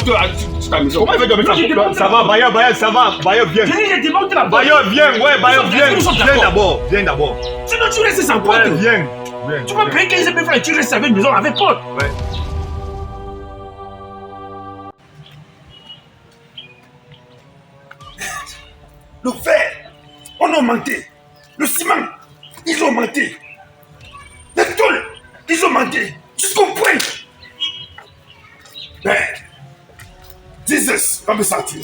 sur ta maison. Comment il va dormir? Ça va, Bayo, ça va. Bayo, viens. Je démonte la porte. Bayo, viens, ouais, Bayo, viens. Viens d'abord. Sinon, tu restes sans porte. Ouais, viens. Tu vas payer 15 000 francs et tu restes avec une maison avec porte. Ouais. Le fer, on a augmenté. Le ciment, ils ont augmenté. Les tôles, ils ont augmenté. Jusqu'au point. Ben, Jesus va me sortir.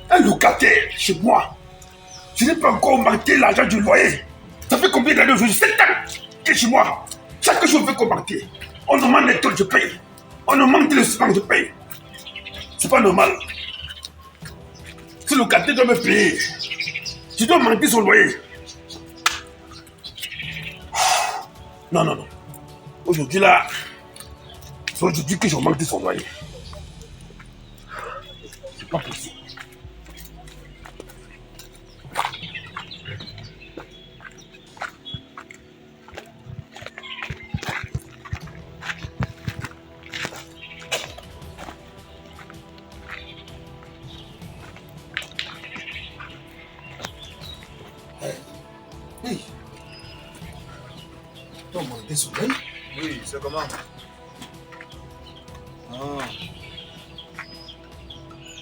Un locataire chez moi. Je n'ai pas encore augmenté l'argent du loyer. Ça fait combien d'années aujourd'hui? 7 ans que chez moi. Chaque jour, je veux augmenter. On augmente les tôles, je paye. On augmente le ciment, je paye. C'est pas normal. Ce locataire doit me payer. Je dois augmenter son loyer. Non. Aujourd'hui là, c'est aujourd'hui que j'ai augmenté son loyer. C'est pas possible. Oui, c'est comment?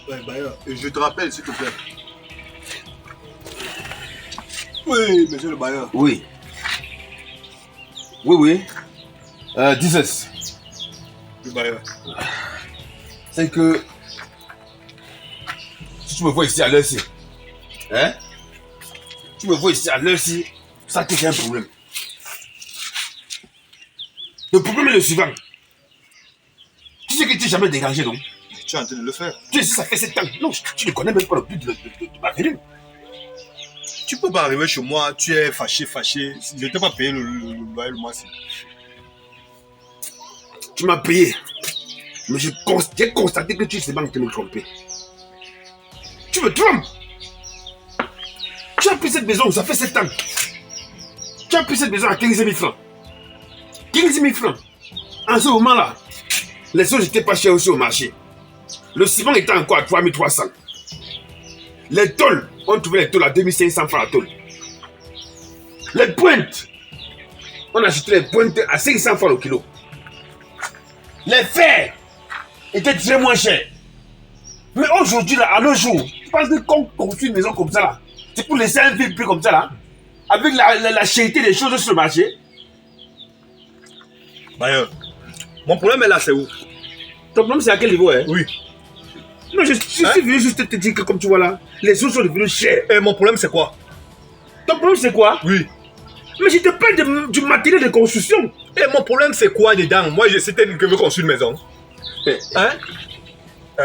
Ouais, Bayo, je te rappelle, s'il te plaît. Oui, monsieur le Bayo. Oui. Jesus. Le Bayo. C'est que si tu me vois ici à l'heure-ci, hein? Tu me vois ici à l'heure-ci, ça te fait un problème. Le problème est le suivant. Tu sais que tu n'es jamais dérangé, non? Tu es en train de le faire. Tu sais, ça fait 7 ans. Non, tu ne connais même pas le but de ma venue. Tu peux pas arriver chez moi, tu es fâché. Je ne t'ai pas payé le loyer le mois-ci. Tu m'as payé. Mais j'ai constaté que tu sais pas me tromper. Tu me trompes. Tu as pris cette maison, ça fait 7 ans. Tu as pris cette maison à 15 000 francs. 15 000 francs. En ce moment-là, les choses n'étaient pas chères aussi au marché. Le ciment était encore à 3 300. Les tôles, on trouvait les tôles à 2 500 francs la tôle. Les pointes, on achetait les pointes à 500 francs le kilo. Les fers étaient très moins chers. Mais aujourd'hui, là, à nos jours, tu penses que quand on construit une maison comme ça, là, c'est pour laisser un vieux prix comme ça, là, avec la cherté des choses sur le marché? Bayo, mon problème est là, c'est où? Ton problème, c'est à quel niveau, hein? Oui. Non, je suis venu juste te dire que, comme tu vois là, les choses sont devenues chères. Et mon problème, c'est quoi? Ton problème, c'est quoi? Oui. Mais je te parle du matériel de construction. Et mon problème, c'est quoi dedans? Moi, c'était que je veux construire une maison. Hein?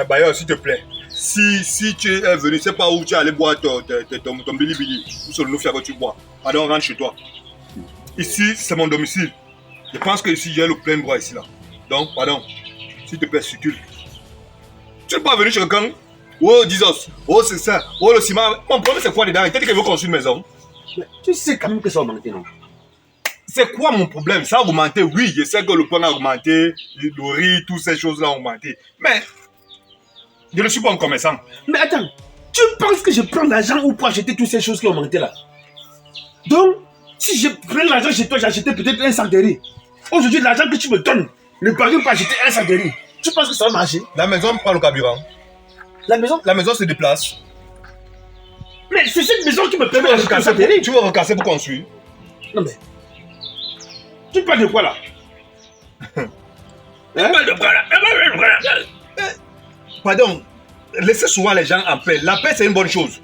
Bayo, s'il te plaît. Si tu es venu, je ne sais pas où tu es allé boire ton bilibili. Ou sur le nouveau que tu bois. Alors, rentre chez toi. Ici, c'est mon domicile. Je pense que ici, j'ai le plein droit ici, là. Donc, pardon. S'il te plaît, circule. Tu n'es pas venu chez quelqu'un? Oh, Jesus. Oh, c'est ça. Oh, le ciment. Mon problème, c'est quoi dedans? Il t'a dit qu'il veut construire une maison. Mais tu sais quand même que ça a augmenté, non? C'est quoi mon problème? Ça a augmenté, oui. Je sais que le pain a augmenté, le riz, toutes ces choses-là ont augmenté. Mais, je ne suis pas un commerçant. Mais attends, tu penses que je prends l'argent ou pour acheter toutes ces choses qui ont augmenté là? Donc, si je prends l'argent chez toi, j'ai acheté peut-être un sac de riz. Aujourd'hui, l'argent que tu me donnes ne parvient pas à acheter un sac de riz. Tu penses que ça va marcher? La maison prend le carburant. La maison se déplace. Mais c'est cette maison qui me permet d'acheter un sac de riz. Tu veux recasser pour construire? Non mais, tu parles de quoi là? Pardon, laissez souvent les gens en paix. La paix, c'est une bonne chose.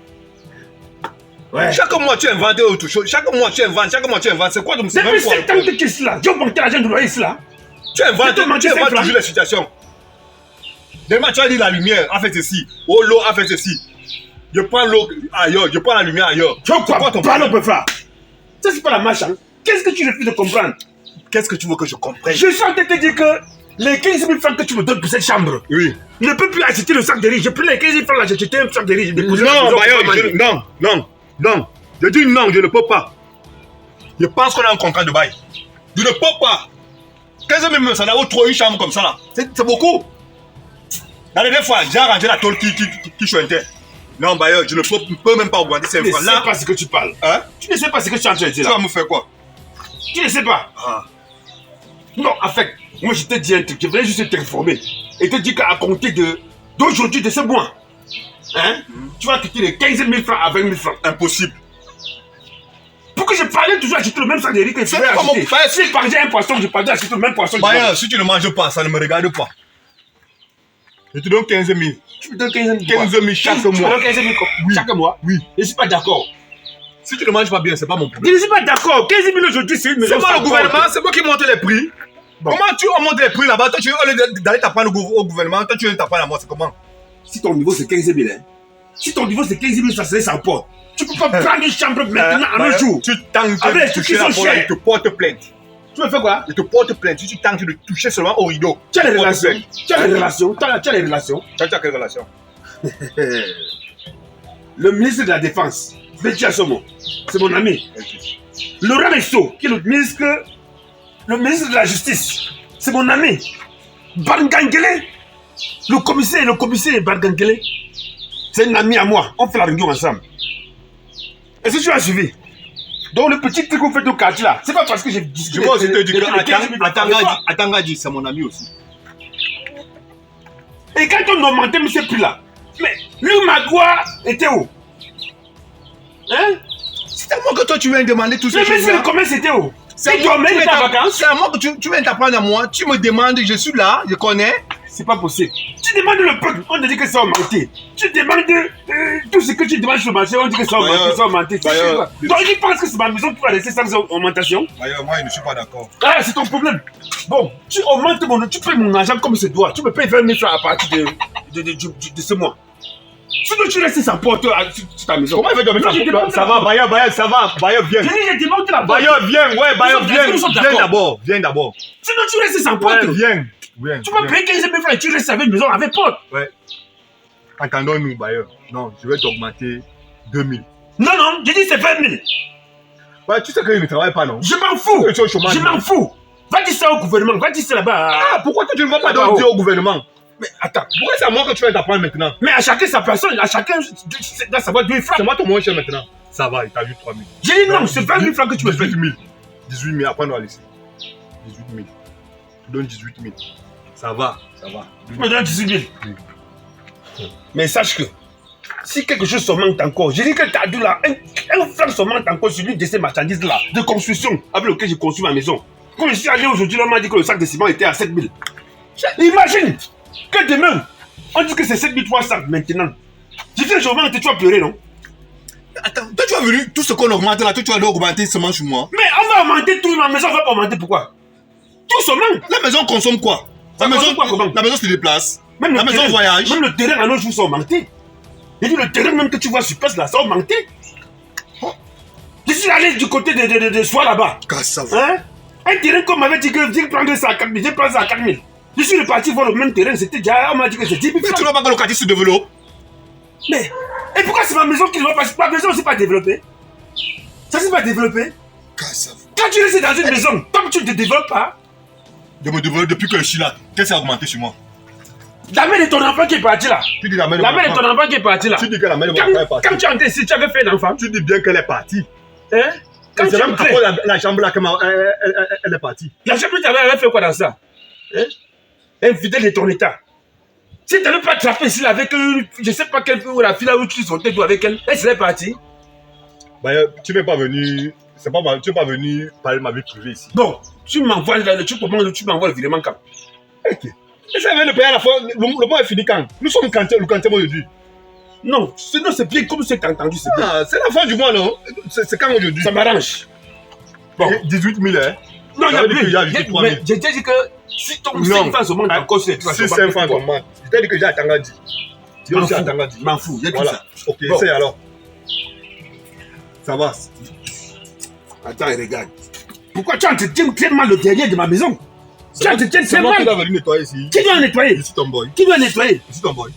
Ouais. Chaque mois, tu inventes autre chose. Chaque mois, tu inventes. C'est quoi donc? Depuis 7 ans que tu es là, tu as augmenté l'argent de loyer ici là. Tu inventes toujours les situations. Demain, tu as dit la lumière a fait ceci. Oh, l'eau a fait ceci. Je prends l'eau ailleurs, je prends la lumière ailleurs. Tu vois ton pas l'eau, frère. Ça, c'est pas la marche. Hein. Qu'est-ce que tu refuses de comprendre? Qu'est-ce que tu veux que je comprenne? Je suis en train de te dire que les 15 000 francs que tu me donnes pour cette chambre, oui, ne peux plus acheter le sac de riz. Je prends les 15 000 francs là, j'ai acheté un sac de riz. Non, Bayo, non. Je dis non, je ne peux pas. Je pense qu'on a un contrat de bail. Je ne peux pas. 15 000, ça n'a pas trop une chambre comme ça là. C'est beaucoup. La dernière fois, j'ai arrangé la tôle qui chantait. Non, Bayo, je ne peux même pas augmenter 5 Tu ne francs. sais Là, pas ce que tu parles. hein? Tu ne sais pas ce que tu es en train de dire Tu là. vas me faire quoi? Tu ne sais pas. Ah. Non, en fait, moi je te dis un truc. Je voulais juste t'informer. Et te dire qu'à compter d'aujourd'hui, de ce mois, hein, tu vas quitter les 15 000 francs à 20 000 francs. Impossible. Pourquoi je parlais toujours acheter le même sac de riz que je C'est voulais comment acheter. faire? Si je parlais un poisson, je parlais acheter le même poisson. Bayo, si tu ne manges pas, ça ne me regarde pas. Je te donne 15 000. Tu me donnes 15 000 15 000 chaque Tu me mois. donnes 15 000 Oui. chaque mois. Oui. Je ne suis pas d'accord. Si tu ne manges pas bien, c'est pas mon Je problème. ne suis pas d'accord. 15 000 aujourd'hui, c'est une maison. C'est moi sans le gouvernement, porte. c'est moi qui monte les prix. Bon. Comment tu montes les prix là-bas? Toi, tu veux d'aller t'apprendre au gouvernement, toi, tu veux t'apprendre à moi, c'est comment? Si ton niveau c'est 15 000, hein. Si ton niveau c'est 15 000, ça serait sans porte. Tu peux pas prendre une chambre maintenant en un jour. Tu tentes Avec de les toucher trucs la qui sont porte, chers. je te porte plainte. Tu me fais quoi? Je te porte plainte. Si tu tentes de toucher seulement au rideau. Tu as les je te porte relations. plainte. Tu as les relations. Tu as les relations. Tu as quelle relation? Le ministre de la Défense, Betty Assomo, c'est mon ami. Laurent Messo, qui est le ministre de la Justice, c'est mon ami. Bargangele, le commissaire Bargangele, c'est un ami à moi. On fait la réunion ensemble. Est-ce que tu as suivi? Donc le petit truc qu'on fait au quartier là, c'est pas parce que j'ai dit. Je vais aussi te dire que Atangadi, c'est mon ami aussi. Et quand on augmentait ce prix-là, mais le Magua était où? Hein? C'est à moi que toi tu viens demander tout Le ça. ministre du commerce était où? C'est Et toi, même tu es en vacances? C'est à moi que tu viens t'apprendre à moi. Tu me demandes, je suis là, je connais. C'est pas possible. Tu demandes le peuple, on te dit que ça a augmenté. Tu demandes tout ce que tu demandes sur le marché, on dit que ça a augmenté, ça a augmenté. Donc il pense que c'est ma maison qui va laisser sans augmentation. Moi, je ne suis pas d'accord. Ah, c'est ton problème. Bon, tu augmentes tu payes mon argent comme c'est doit. Tu me payes 20 000 francs à partir de ce mois. Sinon, tu restes sans porte sur ta maison. Comment il fait dormir ça va, Bayo, ça va. Bayo, viens. Je demande la porte. Bayo, viens, ouais, Bayo, viens d'abord. Sinon, tu restes sans porte. Ouais, viens. Tu vas payer 15 000 francs et tu restes avec une maison avec porte. Ouais. Entendons-nous, Bayo. Non, je vais t'augmenter 2 000. Non, j'ai dit c'est 20 000. Ouais, tu sais qu'il ne travaille pas, non? Je m'en fous. Tu es au chômage. Je m'en fous. Va dire ça au gouvernement, va dire ça là-bas. Ah, pourquoi tu ne vas pas donc dire au gouvernement? Mais attends, Pourquoi c'est à moi que tu vas t'apprendre maintenant? mais à chacun sa personne, à chacun doit savoir d'où il frappe. C'est moi ton moins cher maintenant. Ça va, il t'a vu 3 000. J'ai dit non, c'est 20 000 francs que tu me 18 fais. 000. 18 000, après on va laisser. 18 000. Je te donne 18 000. Ça va. Tu me donnes 18 000. Oui. Mais sache que si quelque chose se manque encore, j'ai dit que tu as dû là, un franc se manque encore sur l'une de ces marchandises là, de construction avec lequel j'ai construit ma maison. Quand je suis allé aujourd'hui, on m'a dit que le sac de ciment était à 7 000. Imagine que demain, on dit que c'est 7 300 maintenant. J'ai fait le chômage et tu vas pleurer, non? Attends, toi tu as venu, tout ce qu'on augmente là, toi tu vas augmenter seulement sur moi. Mais on va augmenter tout, ma maison va pas augmenter, pourquoi? Tout se manque. La maison consomme quoi? Ça consomme quoi, comment? La maison se déplace. Même La le maison terrain, voyage. Même le terrain à nos jours, ça a augmenté. J'ai dit le terrain même que tu vois sur place là, ça a augmenté. Je suis allé du côté de Soie là-bas. Ça va. Hein? Un terrain qu'on m'avait dit que je prendre ça à 4 000, j'ai pris ça à 4 000. Je suis reparti voir le même terrain, c'était déjà, on m'a dit que c'est 10 000 Mais tu francs. n'as pas que le quartier se développe. Mais, et pourquoi c'est ma maison qui ne va pas? Ma maison, c'est pas développée. Ça, c'est pas développé. Ça va. Quand tu restes dans une maison, tant que tu ne te développes pas, Je me développe depuis que je suis là. Qu'est-ce qui a augmenté sur moi? la mère de ton enfant qui est partie là. Tu dis la mère La mère de ton enfant qui est partie là. Tu dis que la mère de mon enfant est partie. Quand tu es entré ici, tu avais fait d'enfant. Tu dis bien qu'elle est partie. Hein? Quand tu C'est es même entré, après la chambre là qu'elle est partie. la chambre avait fait quoi dans ça? Hein? Infidèle de ton état. Si tu n'avais pas attrapé ici là avec je ne sais pas quelle la fille là où tu sortais tout avec elle, elle serait partie. Bah, tu n'es pas venu. Tu n'es pas venu parler de ma vie privée ici. Bon, tu m'envoies le virement quand? Ok. Et ça vient de payer à la fois. Le mois est fini quand? Nous sommes le quantième aujourd'hui. Non, sinon c'est bien comme c'est entendu, c'est bien. Ah, c'est la fin du mois, non? C'est quand aujourd'hui? Ça m'arrange. Bon. 18 000, hein? Non, il y a plus. Il y a ajouté 3 000. Mais j'ai dit que si ton Non. 5 francs se monte encore, c'est Si 5 francs augmentent. Je t'ai dit que j'ai Atangadi. Tu as aussi Atangadi. Je m'en fous, il y a tout Voilà. ça. Ok, Bon. essaye alors. Ça va. Attends, regarde. Pourquoi tu entretiens très mal le derrière de ma maison? Tu entretiens très C'est moi qui mal. dois venir nettoyer ici. Qui doit nettoyer? Je suis ton boy. Qui doit nettoyer? Je suis ton boy.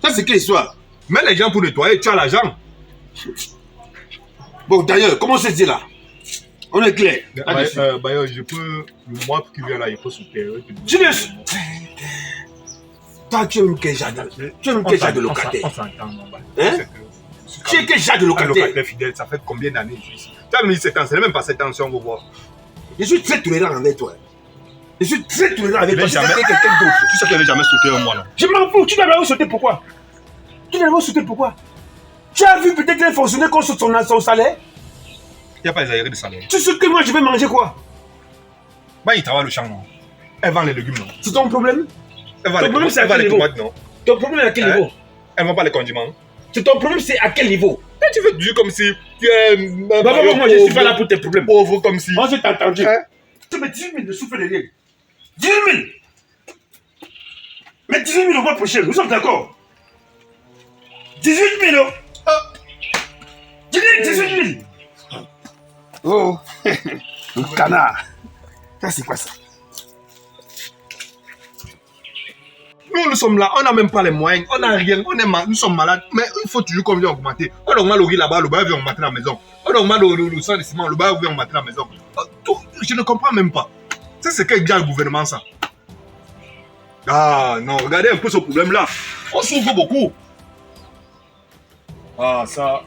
Ça, c'est quelle histoire? Mets les gens pour nettoyer, tu as l'argent. Bon, d'ailleurs, comment c'est dit là? On est clair. Là-dessus. Je peux. Le mois qui vient là, il faut soutenir. Tu veux. Toi, tu aimes quel genre de locataire? On s'entend, mon gars. Hein? Tu es quel genre de Un locataire? locataire fidèle, ça fait combien d'années que je suis ici? Tu as mis 7 ans, c'est même pas 7 ans si on veut voir. Je suis très tolérant avec toi. Je suis très tolérant avec toi. Tu sais Si c'était quelqu'un d'autre. qu'il n'avait jamais sauté un mois, non? Je m'en fous. Tu n'avais pas sauté pourquoi? Tu n'avais pas sauté pourquoi? Tu as vu peut-être un fonctionnaire qu'on saute son salaire? Il n'y a pas les aérés de salaire. Tu sais que moi je vais manger quoi? Bah, il travaille le champ, non? Elle vend les légumes, non? C'est ton problème? Elle vend Ton problème, c'est à quel les niveau? tomates, non? Ton problème est à quel Hein? niveau? Elle ne vend pas les condiments. C'est ton problème, c'est à quel niveau? Et tu veux dire comme si tu es un Moi je suis pas là pour tes problèmes. pauvre comme si... Moi je t'ai entendu. Hein? Tu mets 18 000 de souffle de rien. 18 000! Mais 18 000 au mois prochain, nous sommes d'accord? 18 000 euros! 18 000! Oh! Le canard! Ça c'est quoi ça? Nous sommes là, on n'a même pas les moyens, on n'a rien, nous sommes malades, mais il faut toujours qu'on vienne augmenter. On augmente le riz là-bas, le bar vient augmenter la maison. On augmente le sang de ciment, le bar vient augmenter la maison. Je ne comprends même pas. C'est quel gars le gouvernement ça? Ah non, regardez un peu ce problème-là. On souffre beaucoup. Ah ça...